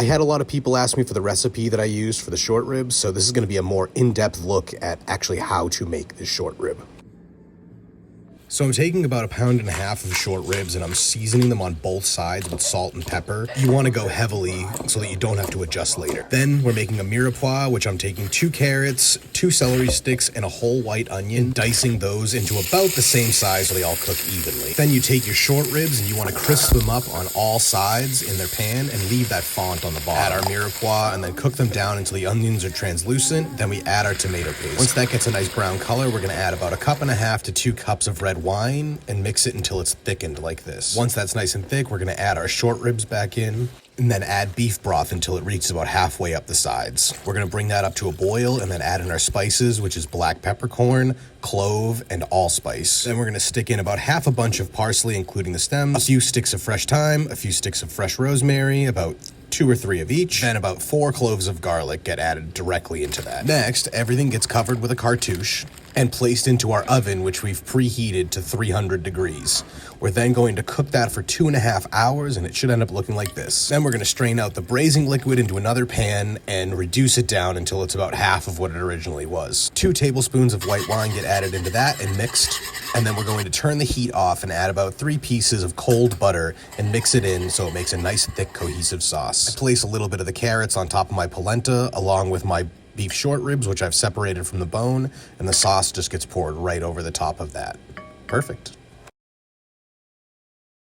I had a lot of people ask me for the recipe that I used for the short ribs, so this is going to be a more in-depth look at actually how to make this short rib. So I'm taking about 1.5 pounds of short ribs and I'm seasoning them on both sides with salt and pepper. You want to go heavily so that you don't have to adjust later. Then we're making a mirepoix, which I'm taking 2 carrots, 2 celery sticks, and a whole white onion, dicing those into about the same size so they all cook evenly. Then you take your short ribs and you want to crisp them up on all sides in their pan and leave that font on the bottom. Add our mirepoix and then cook them down until the onions are translucent. Then we add our tomato paste. Once that gets a nice brown color, we're going to add about 1.5 cups to 2 cups of red wine and mix it until it's thickened like this. Once that's nice and thick, we're going to add our short ribs back in and then add beef broth until it reaches about halfway up the sides. We're going to bring that up to a boil and then add in our spices, which is black peppercorn, clove, and allspice. Then we're going to stick in about half a bunch of parsley, including the stems, a few sticks of fresh thyme, a few sticks of fresh rosemary, about 2 or 3 of each, and about 4 cloves of garlic get added directly into that. Next, everything gets covered with a cartouche and placed into our oven, which we've preheated to 300 degrees. We're then going to cook that for 2.5 hours, and it should end up looking like this. Then we're going to strain out the braising liquid into another pan and reduce it down until it's about half of what it originally was. 2 tablespoons of white wine get added into that and mixed, and then we're going to turn the heat off and add about 3 pieces of cold butter and mix it in so it makes a nice, thick, cohesive sauce. I place a little bit of the carrots on top of my polenta along with my beef short ribs, which I've separated from the bone, and the sauce just gets poured right over the top of that. Perfect.